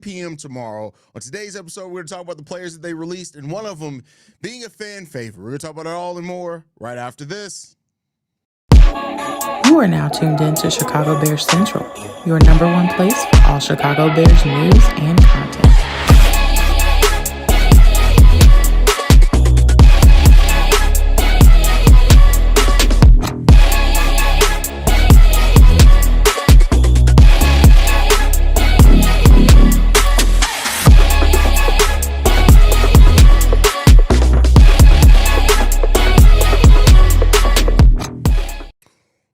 p.m. tomorrow. On today's episode, we're going to talk about the players that they released, and one of them being a fan favorite. We're going to talk about it all and more right after this. You are now tuned in to Chicago Bears Central, your number one place for all Chicago Bears news and content.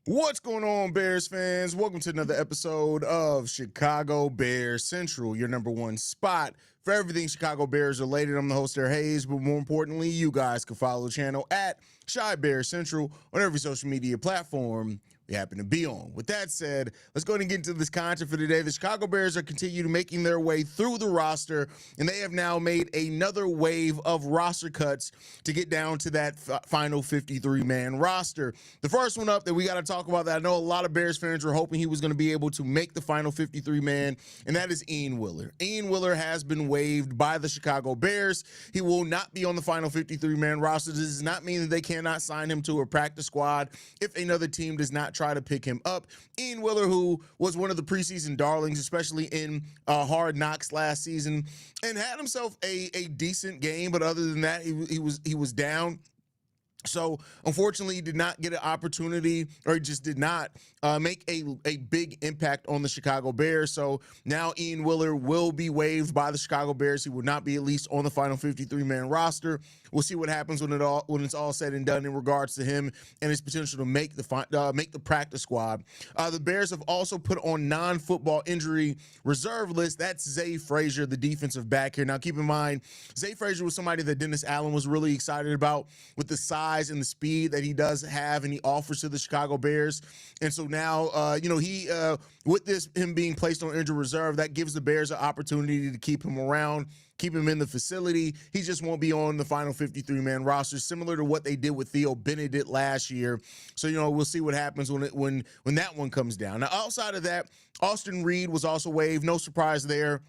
What's going on, Bears fans? Welcome to another episode of Chicago Bears Central, your number one spot for everything Chicago Bears related. I'm the host there, Hayes, but more importantly, you guys can follow the channel at Chi Bears Central on every social media platform we happen to be on. With that said, let's go ahead and get into this content for today. The Chicago Bears are continuing making their way through the roster, and they have now made another wave of roster cuts to get down to that final 53-man roster. The first one up that we got to talk about that I know a lot of Bears fans were hoping he was going to be able to make the final 53-man, and that is Ian Willer. Ian Willer has been waived by the Chicago Bears. He will not be on the final 53-man roster. This does not mean that they cannot sign him to a practice squad if another team does not try to pick him up. Ian Willer, who was one of the preseason darlings, especially in Hard Knocks last season, and had himself a decent game, but other than that, he was down. So, unfortunately, he did not get an opportunity, or he just did not make a big impact on the Chicago Bears. So, now Ian Willer will be waived by the Chicago Bears. He will not be at least on the final 53-man roster. We'll see what happens when it's all said and done in regards to him and his potential to make the practice squad. The Bears have also put on non-football injury reserve list. That's Zay Frazier, the defensive back here. Now, keep in mind, Zay Frazier was somebody that Dennis Allen was really excited about with the size and the speed that he does have and he offers to the Chicago Bears. And so now, with him being placed on injury reserve, that gives the Bears an opportunity to keep him around, keep him in the facility. He just won't be on the final 53-man roster, similar to what they did with Theo Benedict last year. So, we'll see what happens when that one comes down. Now, outside of that, Austin Reed was also waived. No surprise there.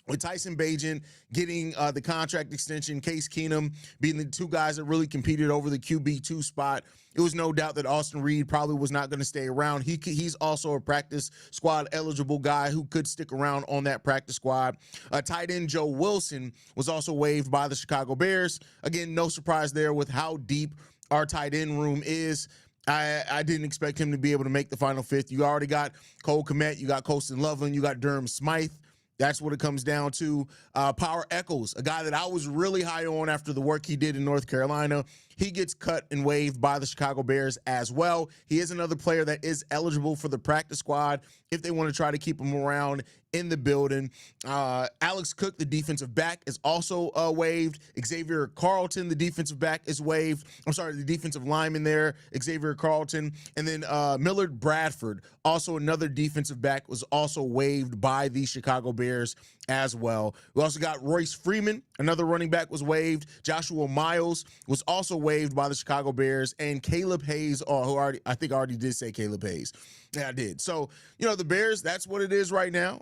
With Tyson Bagent getting the contract extension, Case Keenum being the two guys that really competed over the QB2 spot, it was no doubt that Austin Reed probably was not going to stay around. He's also a practice squad eligible guy who could stick around on that practice squad. Tight end Joe Wilson was also waived by the Chicago Bears. Again, no surprise there with how deep our tight end room is. I didn't expect him to be able to make the final fifth. You already got Cole Kmet, you got Colston Loveland, you got Durham Smythe. That's what it comes down to. Power Echols, a guy that I was really high on after the work he did in North Carolina. He gets cut and waived by the Chicago Bears as well. He is another player that is eligible for the practice squad if they want to try to keep him around in the building. Alex Cook, the defensive back, is also waived. Xavier Carlton, the defensive back, is waived. I'm sorry, the defensive lineman there, Xavier Carlton. And then Millard Bradford, also another defensive back, was also waived by the Chicago Bears as well. We also got Royce Freeman, another running back, was waived. Joshua Miles was also waived by the Chicago Bears. And Caleb Hayes, I think I already did say Caleb Hayes. Yeah, I did. So, the Bears, that's what it is right now.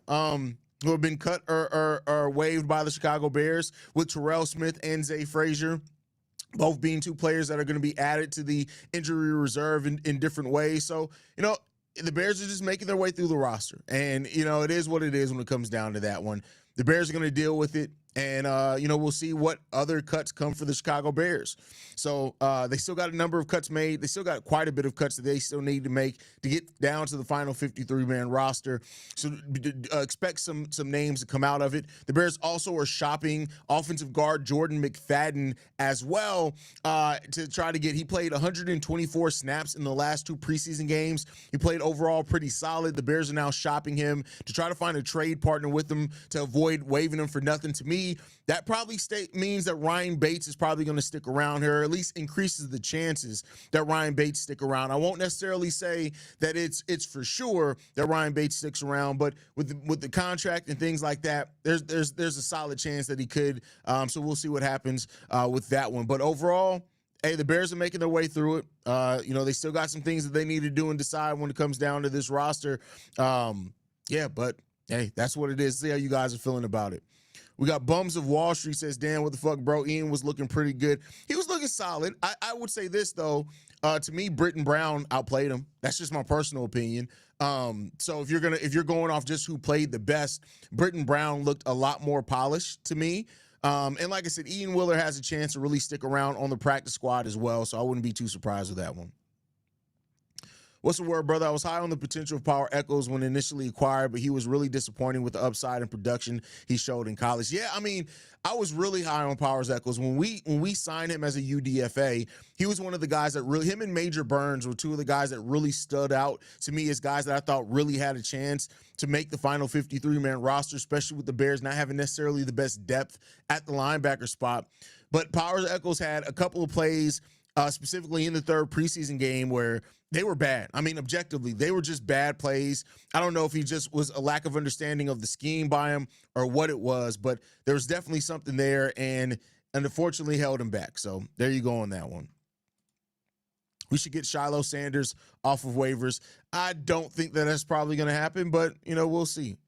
Who have been cut or waived by the Chicago Bears, with Terrell Smith and Zay Frazier both being two players that are going to be added to the injury reserve in different ways. So, the Bears are just making their way through the roster. And, it is what it is when it comes down to that one. The Bears are going to deal with it. And, we'll see what other cuts come for the Chicago Bears. So they still got a number of cuts made. They still got quite a bit of cuts that they still need to make to get down to the final 53-man roster. So expect some names to come out of it. The Bears also are shopping offensive guard Jordan McFadden as well to try to get – he played 124 snaps in the last two preseason games. He played overall pretty solid. The Bears are now shopping him to try to find a trade partner with him to avoid waiving him for nothing. To me, that probably means that Ryan Bates is probably going to stick around here, or at least increases the chances that Ryan Bates stick around. I won't necessarily say that it's for sure that Ryan Bates sticks around, but with the contract and things like that, there's a solid chance that he could. So we'll see what happens with that one. But overall, hey, the Bears are making their way through it. They still got some things that they need to do and decide when it comes down to this roster. But Hey, that's what it is. See how you guys are feeling about it. We got Bums of Wall Street says, Dan, what the fuck, bro? Ian was looking pretty good. He was looking solid. I would say this, though. To me, Britton Brown outplayed him. That's just my personal opinion. So if you're going off just who played the best, Britton Brown looked a lot more polished to me. And like I said, Ian Wheeler has a chance to really stick around on the practice squad as well, so I wouldn't be too surprised with that one. What's the word, brother? I was high on the potential of Power Echols when initially acquired, but he was really disappointing with the upside and production he showed in college. Yeah, I mean, I was really high on Powers Echols. When we signed him as a UDFA, he was one of the guys that really, him and Major Burns were two of the guys that really stood out to me as guys that I thought really had a chance to make the final 53-man roster, especially with the Bears not having necessarily the best depth at the linebacker spot. But Powers Echols had a couple of plays, specifically in the third preseason game, where they were bad. I mean, objectively, they were just bad plays. I don't know if he just was a lack of understanding of the scheme by him or what it was, but there was definitely something there, and unfortunately held him back. So there you go on that one. We should get Shiloh Sanders off of waivers. I don't think that that's probably going to happen, but, we'll see.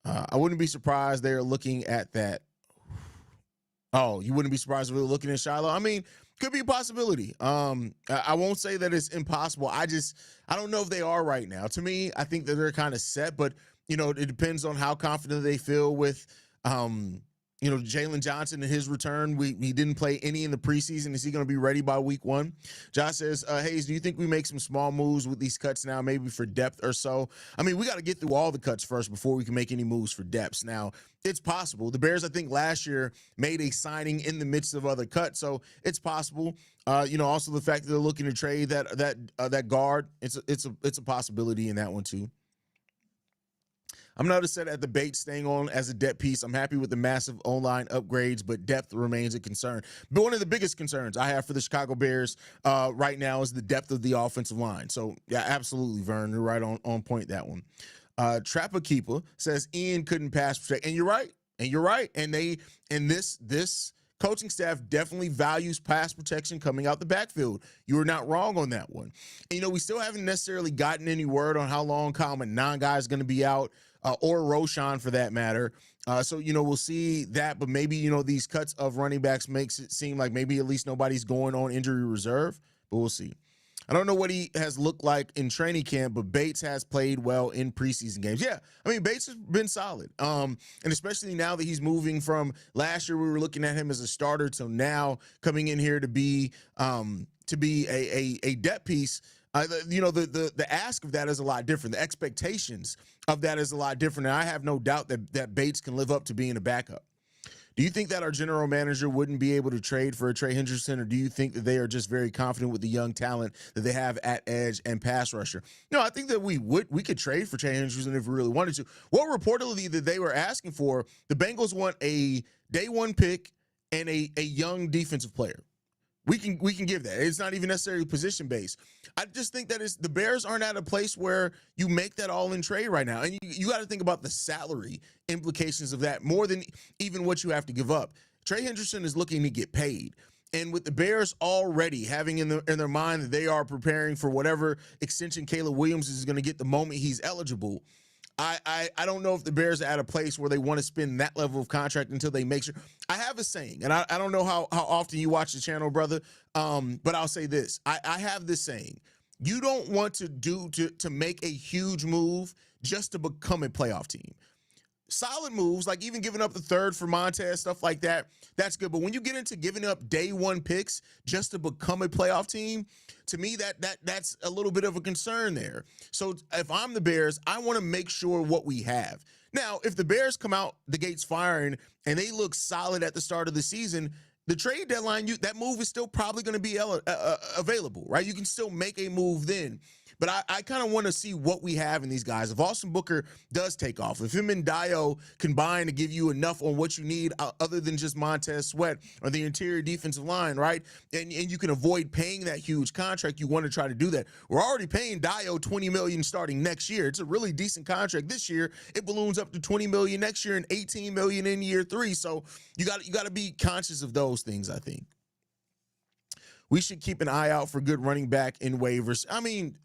I wouldn't be surprised they're looking at that. Oh, you wouldn't be surprised if they're looking at Shiloh? I mean, could be a possibility. I won't say that it's impossible. I don't know if they are right now. To me, I think that they're kind of set, but it depends on how confident they feel with Jalen Johnson and his return. He didn't play any in the preseason. Is he going to be ready by week 1? Josh says, Hayes, do you think we make some small moves with these cuts now, maybe for depth or so? I mean, we got to get through all the cuts first before we can make any moves for depths. Now, it's possible. The Bears, I think, last year made a signing in the midst of other cuts, so it's possible. Also the fact that they're looking to trade that guard, it's a possibility in that one too. I'm not upset at the Bates staying on as a depth piece. I'm happy with the massive O-line upgrades, but depth remains a concern. But one of the biggest concerns I have for the Chicago Bears right now is the depth of the offensive line. So, yeah, absolutely, Vern. You're right on point that one. Trapper Keeper says Ian couldn't pass protect. And you're right. And this coaching staff definitely values pass protection coming out the backfield. You were not wrong on that one. And, we still haven't necessarily gotten any word on how long Common Non-Guy is going to be out. Or Roshan for that matter. So, we'll see that, but maybe, these cuts of running backs makes it seem like maybe at least nobody's going on injury reserve, but we'll see. I don't know what he has looked like in training camp, but Bates has played well in preseason games. Yeah, I mean, Bates has been solid. And especially now that he's moving from last year, we were looking at him as a starter to now coming in here to be a depth piece. The ask of that is a lot different. The expectations of that is a lot different. And I have no doubt that Bates can live up to being a backup. Do you think that our general manager wouldn't be able to trade for a Trey Hendrickson, or do you think that they are just very confident with the young talent that they have at edge and pass rusher? No, I think that we could trade for Trey Hendrickson if we really wanted to. What reportedly that they were asking for, the Bengals want a day 1 pick and a young defensive player. We can give that. It's not even necessarily position based. I just think that the Bears aren't at a place where you make that all in trade right now. And you got to think about the salary implications of that more than even what you have to give up. Trey Hendrickson is looking to get paid. And with the Bears already having in their mind that they are preparing for whatever extension Caleb Williams is going to get the moment he's eligible, I don't know if the Bears are at a place where they want to spend that level of contract until they make sure. I have a saying, and I don't know how often you watch the channel, brother, but I'll say this. I have this saying. You don't want to make a huge move just to become a playoff team. Solid moves, like even giving up the third for Montez, stuff like that, that's good. But when you get into giving up day 1 picks just to become a playoff team, to me, that's a little bit of a concern there. So if I'm the Bears, I want to make sure what we have. Now, if the Bears come out the gates firing and they look solid at the start of the season, the trade deadline, that move is still probably going to be available, right? You can still make a move then. But I kind of want to see what we have in these guys. If Austin Booker does take off, if him and Dio combine to give you enough on what you need other than just Montez Sweat or the interior defensive line, right? And you can avoid paying that huge contract, you want to try to do that. We're already paying Dio $20 million starting next year. It's a really decent contract this year. It balloons up to $20 million next year and $18 million in year 3. So you got to be conscious of those things, I think. We should keep an eye out for good running back in waivers. I mean,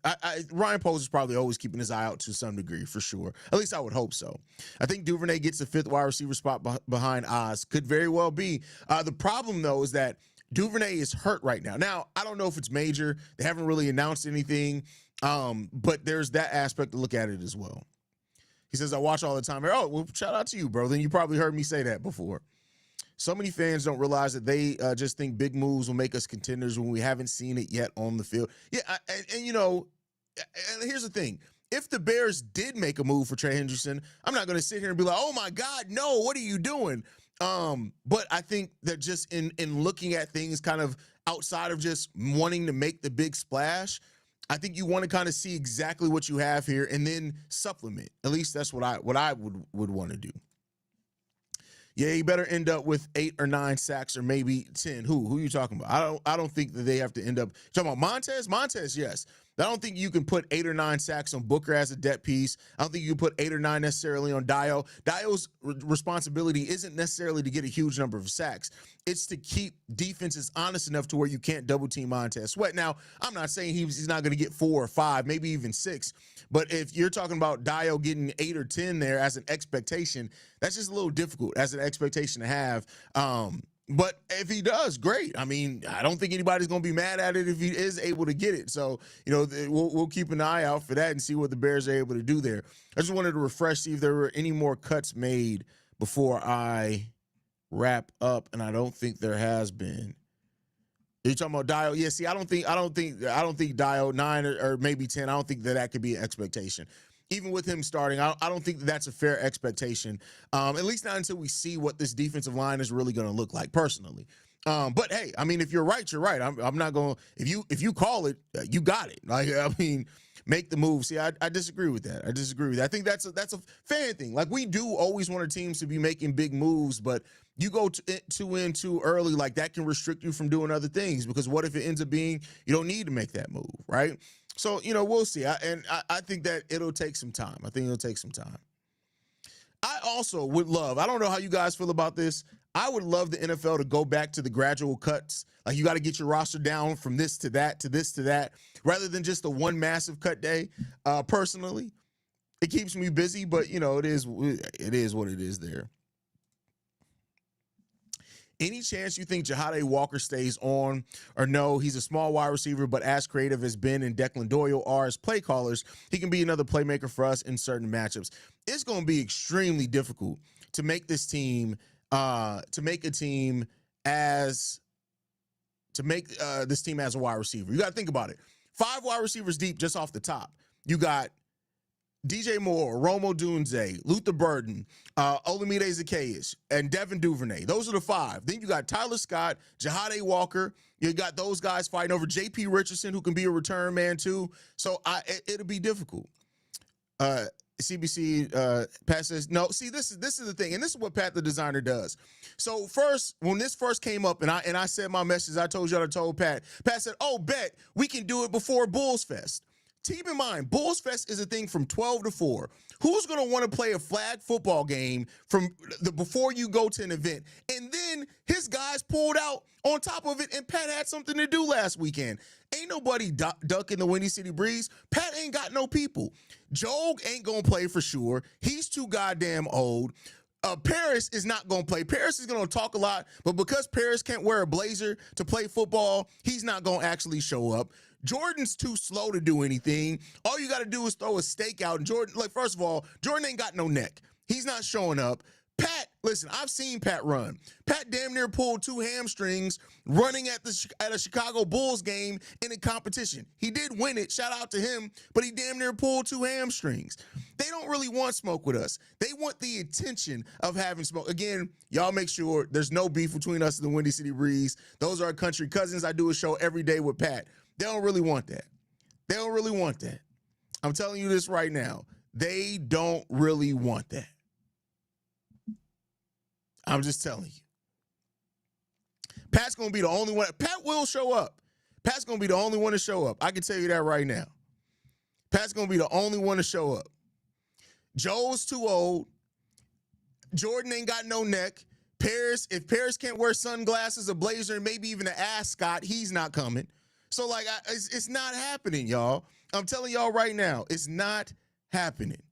Ryan Poles is probably always keeping his eye out to some degree, for sure. At least I would hope so. I think Duvernay gets the 5th wide receiver spot behind Oz. Could very well be. The problem, though, is that Duvernay is hurt right now. Now, I don't know if it's major. They haven't really announced anything, but there's that aspect to look at it as well. He says, I watch all the time. Oh, well, shout out to you, bro. Then you probably heard me say that before. So many fans don't realize that they just think big moves will make us contenders when we haven't seen it yet on the field. Yeah, and you know, and here's the thing. If the Bears did make a move for Trey Hendrickson, I'm not going to sit here and be like, oh, my God, no, what are you doing? But I think that just in looking at things kind of outside of just wanting to make the big splash, I think you want to kind of see exactly what you have here and then supplement. At least that's what I would want to do. Yeah, you better end up with 8 or 9 sacks or maybe 10. Who are you talking about? I don't think that they have to end up talking about Montez. Montez, yes. I don't think you can put 8 or 9 sacks on Booker as a depth piece. I don't think you can put 8 or 9 necessarily on Dio. Dio's responsibility isn't necessarily to get a huge number of sacks. It's to keep defenses honest enough to where you can't double team Montez Sweat. Now, I'm not saying he's not going to get 4 or 5, maybe even 6. But if you're talking about Dio getting 8 or 10 there as an expectation, that's just a little difficult as an expectation to have. But if he does, great. I mean, I don't think anybody's going to be mad at it if he is able to get it. So, you know, we'll keep an eye out for that and see what the Bears are able to do there. I just wanted to refresh, see if there were any more cuts made before I wrap up, and I don't think there has been. You're talking about Dio? Yeah, see, I don't think Dio 9 or maybe 10. I don't think that could be an expectation. Even with him starting, I don't think that's a fair expectation, at least not until we see what this defensive line is really going to look like personally. But, hey, I mean, if you're right, you're right. I'm not going to – if you call it, you got it. Like, I mean, make the move. See, I disagree with that. I think that's a fan thing. Like, we do always want our teams to be making big moves, but you go too early, like that can restrict you from doing other things, because what if it ends up being you don't need to make that move, right? So, you know, we'll see. I think that it'll take some time. I also would love, I don't know how you guys feel about this. I would love the NFL to go back to the gradual cuts. Like, you got to get your roster down from this to that, to this to that, rather than just the one massive cut day. Personally, it keeps me busy, but, you know, it is what it is there. Any chance you think Jahade Walker stays on, or no, he's a small wide receiver, but as creative as Ben and Declan Doyle are as play callers, he can be another playmaker for us in certain matchups. It's going to be extremely difficult to make this team, this team as a wide receiver. You got to think about it. 5 wide receivers deep just off the top. You got DJ Moore, Romo Dunze, Luther Burden, Olamide Zaccheaus, and Devin Duvernay. Those are the 5. Then you got Tyler Scott, Jahade Walker. You got those guys fighting over J.P. Richardson, who can be a return man too. So it'll be difficult. CBC Pat says, no, see, this is the thing, and this is what Pat the designer does. So first, when this first came up, and I said my message, I told y'all, I told Pat said, oh, bet we can do it before Bulls Fest. Keep in mind, Bulls Fest is a thing from 12 to 4. Who's going to want to play a flag football game before you go to an event? And then his guys pulled out on top of it, and Pat had something to do last weekend. Ain't nobody ducking the Windy City Breeze. Pat ain't got no people. Joe ain't going to play for sure. He's too goddamn old. Paris is not going to play. Paris is going to talk a lot, but because Paris can't wear a blazer to play football, he's not going to actually show up. Jordan's too slow to do anything. All you got to do is throw a stake out. And Jordan, like, first of all, Jordan ain't got no neck. He's not showing up. Pat, listen, I've seen Pat run. Pat damn near pulled 2 hamstrings running at a Chicago Bulls game in a competition. He did win it, shout out to him, but he damn near pulled 2 hamstrings. They don't really want smoke with us. They want the attention of having smoke. Again, y'all make sure there's no beef between us and the Windy City Breeze. Those are our country cousins. I do a show every day with Pat. They don't really want that. I'm telling you this right now. They don't really want that. I'm just telling you. Pat's going to be the only one. Pat will show up. Pat's going to be the only one to show up. I can tell you that right now. Pat's going to be the only one to show up. Joe's too old. Jordan ain't got no neck. If Paris can't wear sunglasses, a blazer, and maybe even an ascot, he's not coming. So, like, it's not happening, y'all. I'm telling y'all right now, it's not happening.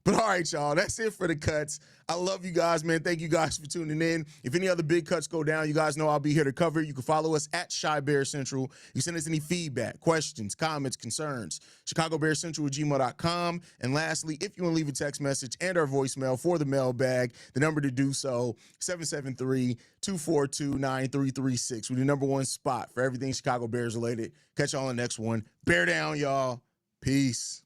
But all right, y'all, that's it for the cuts. I love you guys, man. Thank you guys for tuning in. If any other big cuts go down, you guys know I'll be here to cover it. You can follow us at Shy Bear Central. You send us any feedback, questions, comments, concerns, ChicagoBearCentral@gmail.com. And lastly, if you want to leave a text message and our voicemail for the mailbag, the number to do so, 773-242-9336. We're the #1 spot for everything Chicago Bears related. Catch y'all on the next one. Bear down, y'all. Peace.